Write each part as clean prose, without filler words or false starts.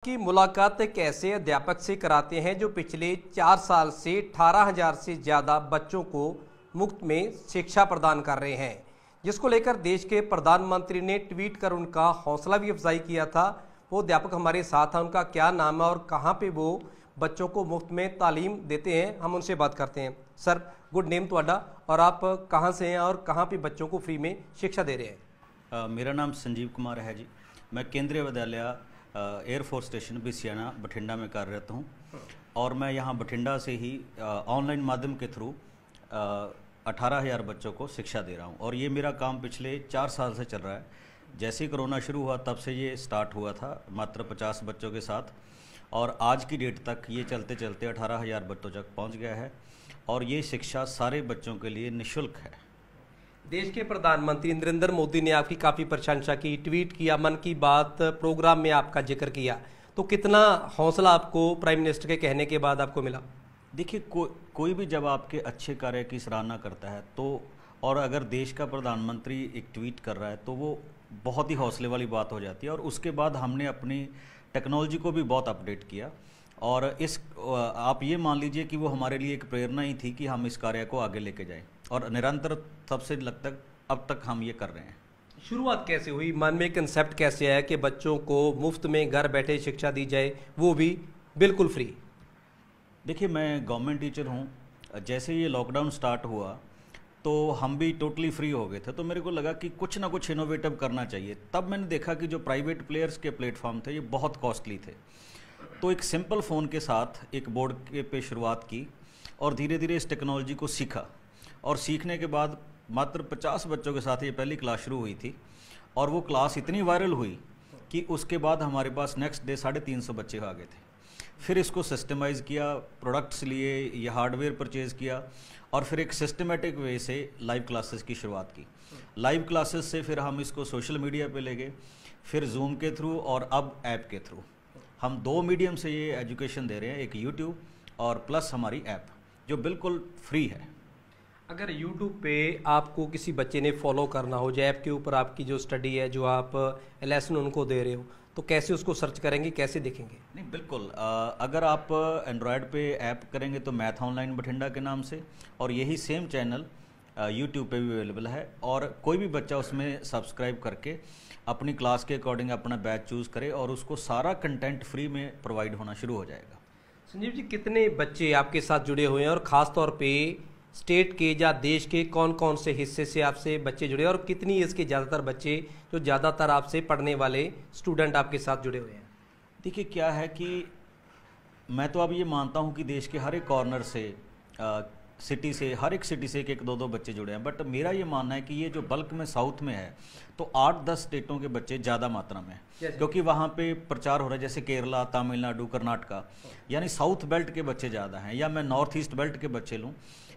की मुलाकात एक ऐसे अध्यापक से कराते हैं जो पिछले 4 साल से 18,000 से ज़्यादा बच्चों को मुफ्त में शिक्षा प्रदान कर रहे हैं, जिसको लेकर देश के प्रधानमंत्री ने ट्वीट कर उनका हौसला भी अफजाई किया था। वो अध्यापक हमारे साथ हैं, उनका क्या नाम है और कहाँ पे वो बच्चों को मुफ्त में तालीम देते हैं, हम उनसे बात करते हैं। सर, गुड नेम ਤੁਹਾਡਾ और आप कहाँ से हैं और कहाँ पे बच्चों को फ्री में शिक्षा दे रहे हैं? मेरा नाम संजीव कुमार है जी। मैं केंद्रीय विद्यालय एयरफोर्स स्टेशन बिसियाना बठिंडा में कार्यरत हूँ और मैं यहाँ बठिंडा से ही ऑनलाइन माध्यम के थ्रू 18,000 बच्चों को शिक्षा दे रहा हूँ और ये मेरा काम पिछले 4 साल से चल रहा है। जैसे ही कोरोना शुरू हुआ तब से ये स्टार्ट हुआ था मात्र 50 बच्चों के साथ और आज की डेट तक ये चलते चलते 18,000 बच्चों तक पहुँच गया है और ये शिक्षा सारे बच्चों के लिए निःशुल्क है। देश के प्रधानमंत्री नरेंद्र मोदी ने आपकी काफ़ी प्रशंसा की, ट्वीट किया, मन की बात प्रोग्राम में आपका जिक्र किया, तो कितना हौसला आपको प्राइम मिनिस्टर के कहने के बाद आपको मिला? देखिए, कोई भी जब आपके अच्छे कार्य की सराहना करता है तो और अगर देश का प्रधानमंत्री एक ट्वीट कर रहा है तो वो बहुत ही हौसले वाली बात हो जाती है। और उसके बाद हमने अपनी टेक्नोलॉजी को भी बहुत अपडेट किया और आप ये मान लीजिए कि वो हमारे लिए एक प्रेरणा ही थी कि हम इस कार्य को आगे लेके जाएं और निरंतर तब से अब तक हम ये कर रहे हैं। शुरुआत कैसे हुई, मन में कंसेप्ट कैसे आया कि बच्चों को मुफ्त में घर बैठे शिक्षा दी जाए, वो भी बिल्कुल फ्री? देखिए, मैं गवर्नमेंट टीचर हूँ। जैसे ये लॉकडाउन स्टार्ट हुआ तो हम भी टोटली फ्री हो गए थे, तो मेरे को लगा कि कुछ ना कुछ इनोवेटिव करना चाहिए। तब मैंने देखा कि जो प्राइवेट प्लेयर्स के प्लेटफॉर्म थे ये बहुत कॉस्टली थे, तो एक सिंपल फ़ोन के साथ एक बोर्ड के पे शुरुआत की और धीरे धीरे इस टेक्नोलॉजी को सीखा और सीखने के बाद मात्र 50 बच्चों के साथ ये पहली क्लास शुरू हुई थी और वो क्लास इतनी वायरल हुई कि उसके बाद हमारे पास नेक्स्ट डे 350 बच्चे आ गए थे। फिर इसको सिस्टमाइज़ किया, प्रोडक्ट्स लिए, ये हार्डवेयर परचेज़ किया और फिर एक सिस्टमेटिक वे से लाइव क्लासेस की शुरुआत की। लाइव क्लासेस से फिर हम इसको सोशल मीडिया पे ले गए, फिर जूम के थ्रू और अब ऐप के थ्रू। हम 2 मीडियम से ये एजुकेशन दे रहे हैं, एक यूट्यूब और प्लस हमारी ऐप जो बिल्कुल फ्री है। अगर YouTube पे आपको किसी बच्चे ने फॉलो करना हो, जो ऐप के ऊपर आपकी जो स्टडी है, जो आप लेसन उनको दे रहे हो, तो कैसे उसको सर्च करेंगे, कैसे देखेंगे? नहीं, बिल्कुल, अगर आप एंड्रॉयड पे ऐप करेंगे तो मैथ ऑनलाइन बठिंडा के नाम से, और यही सेम चैनल यूट्यूब पे भी अवेलेबल है और कोई भी बच्चा उसमें सब्सक्राइब करके अपनी क्लास के अकॉर्डिंग अपना बैच चूज़ करे और उसको सारा कंटेंट फ्री में प्रोवाइड होना शुरू हो जाएगा। संजीव जी, कितने बच्चे आपके साथ जुड़े हुए हैं और ख़ास तौर पे स्टेट के या देश के कौन कौन से हिस्से से आपसे बच्चे जुड़े और कितनी एज के ज़्यादातर बच्चे जो ज़्यादातर आपसे पढ़ने वाले स्टूडेंट आपके साथ जुड़े हुए हैं? देखिए, क्या है कि मैं तो अब ये मानता हूँ कि देश के हर एक कॉर्नर से सिटी से, हर एक सिटी से एक 2-2 बच्चे जुड़े हैं, बट मेरा ये मानना है कि ये जो बल्क में साउथ में है तो 8-10 स्टेटों के बच्चे ज़्यादा मात्रा में, क्योंकि वहाँ पे प्रचार हो रहा है, जैसे केरला, तमिलनाडु, कर्नाटका, यानी साउथ बेल्ट के बच्चे ज़्यादा हैं। या मैं नॉर्थ ईस्ट बेल्ट के बच्चे लूँ,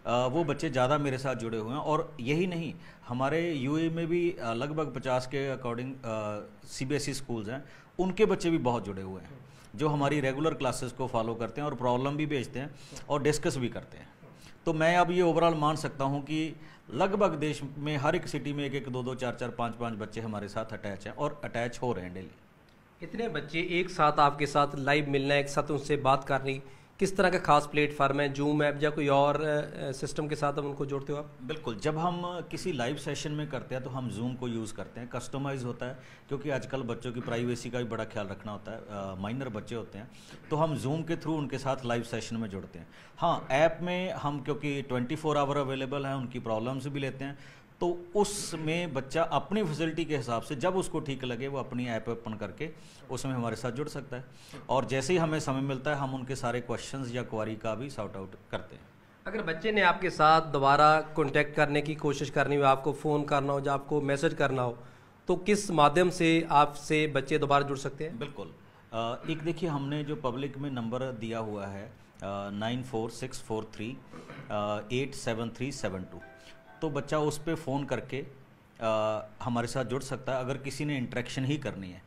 वो बच्चे ज़्यादा मेरे साथ जुड़े हुए हैं। और यही नहीं, हमारे यूए में भी लगभग 50 के अकॉर्डिंग CBSE स्कूल्स हैं, उनके बच्चे भी बहुत जुड़े हुए हैं जो हमारी रेगुलर क्लासेस को फॉलो करते हैं और प्रॉब्लम भी भेजते हैं और डिस्कस भी करते हैं। तो मैं अब ये ओवरऑल मान सकता हूँ कि लगभग देश में हर एक सिटी में 1-1, 2-2, 4-4, 5-5 बच्चे हमारे साथ अटैच हैं और अटैच हो रहे हैं डेली। इतने बच्चे एक साथ आपके साथ लाइव मिलना, एक साथ उनसे बात करनी, किस तरह का खास प्लेटफार्म है, जूम ऐप या कोई और सिस्टम के साथ हम उनको जोड़ते हो आप? बिल्कुल, जब हम किसी लाइव सेशन में करते हैं तो हम जूम को यूज़ करते हैं। कस्टमाइज़ होता है क्योंकि आजकल बच्चों की प्राइवेसी का भी बड़ा ख्याल रखना होता है, माइनर बच्चे होते हैं, तो हम जूम के थ्रू उनके साथ लाइव सेशन में जुड़ते हैं। हाँ, ऐप में हम क्योंकि 24 आवर अवेलेबल हैं, उनकी प्रॉब्लम्स भी लेते हैं, तो उसमें बच्चा अपनी फैसिलिटी के हिसाब से जब उसको ठीक लगे वो अपनी ऐप ओपन करके उसमें हमारे साथ जुड़ सकता है और जैसे ही हमें समय मिलता है हम उनके सारे क्वेश्चंस या क्वारी का भी सॉर्ट आउट करते हैं। अगर बच्चे ने आपके साथ दोबारा कांटेक्ट करने की कोशिश करनी हो, आपको फ़ोन करना हो या आपको मैसेज करना हो, तो किस माध्यम से आपसे बच्चे दोबारा जुड़ सकते हैं? बिल्कुल, एक देखिए, हमने जो पब्लिक में नंबर दिया हुआ है 9464387372, तो बच्चा उस पर फ़ोन करके हमारे साथ जुड़ सकता है। अगर किसी ने इंटरेक्शन ही करनी है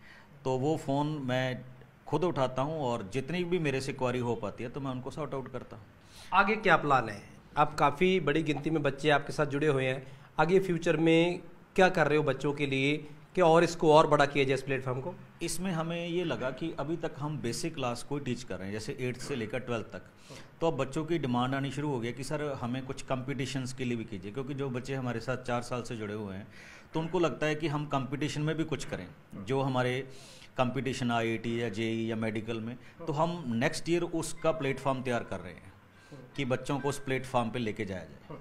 तो वो फ़ोन मैं खुद उठाता हूँ और जितनी भी मेरे से क्वारी हो पाती है तो मैं उनको सॉर्ट आउट करता हूँ। आगे क्या प्लान है? आप काफ़ी बड़ी गिनती में बच्चे आपके साथ जुड़े हुए हैं, आगे फ्यूचर में क्या कर रहे हो बच्चों के लिए? कि और इसको और बड़ा किया जाए इस प्लेटफॉर्म को? इसमें हमें ये लगा कि अभी तक हम बेसिक क्लास को टीच कर रहे हैं, जैसे 8th से लेकर 12th तक, तो अब बच्चों की डिमांड आनी शुरू हो गई कि सर हमें कुछ कंपटीशंस के लिए भी कीजिए, क्योंकि जो बच्चे हमारे साथ 4 साल से जुड़े हुए हैं तो उनको लगता है कि हम कंपटीशन में भी कुछ करें, जो हमारे कंपटीशन IIT या JEE या मेडिकल में, तो हम नेक्स्ट ईयर उसका प्लेटफॉर्म तैयार कर रहे हैं कि बच्चों को उस प्लेटफॉर्म पे लेके जाया जाए।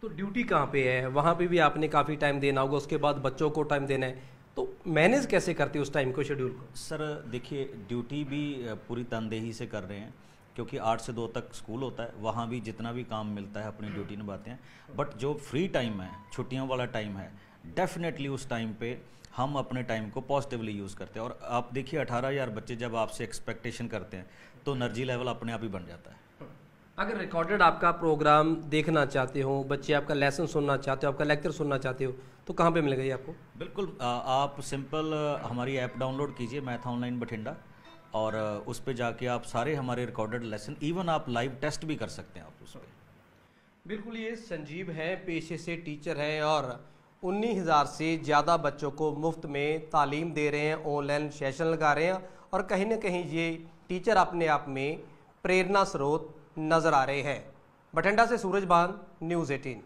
तो ड्यूटी कहाँ पे है? वहाँ पे भी आपने काफ़ी टाइम देना होगा, उसके बाद बच्चों को टाइम देना है, तो मैनेज कैसे करते हो उस टाइम को, शेड्यूल को? सर देखिए, ड्यूटी भी पूरी तनदेही से कर रहे हैं, क्योंकि 8 से 2 तक स्कूल होता है, वहाँ भी जितना भी काम मिलता है अपनी ड्यूटी निभाते हैं। बट जो फ्री टाइम है, छुट्टियों वाला टाइम है, डेफिनेटली उस टाइम पे हम अपने टाइम को पॉजिटिवली यूज़ करते हैं। और आप देखिए 18,000 बच्चे जब आपसे एक्सपेक्टेशन करते हैं तो एनर्जी लेवल अपने आप ही बन जाता है। अगर रिकॉर्डेड आपका प्रोग्राम देखना चाहते हो, बच्चे आपका लेसन सुनना चाहते हो, आपका लेक्चर सुनना चाहते हो, तो कहाँ पे मिलेगा ये आपको? बिल्कुल, आप सिंपल हमारी ऐप डाउनलोड कीजिए, मैथ ऑनलाइन बठिंडा, और उस पे जाके आप सारे हमारे रिकॉर्डेड लेसन, इवन आप लाइव टेस्ट भी कर सकते हैं आप उस पर। बिल्कुल, ये संजीव हैं, पेशे से टीचर हैं और 19,000 से ज़्यादा बच्चों को मुफ्त में तालीम दे रहे हैं, ऑनलाइन सेशन लगा रहे हैं, और कहीं ना कहीं ये टीचर अपने आप में प्रेरणा स्रोत नज़र आ रहे हैं। बठिंडा से सूरज बान, न्यूज़ 18।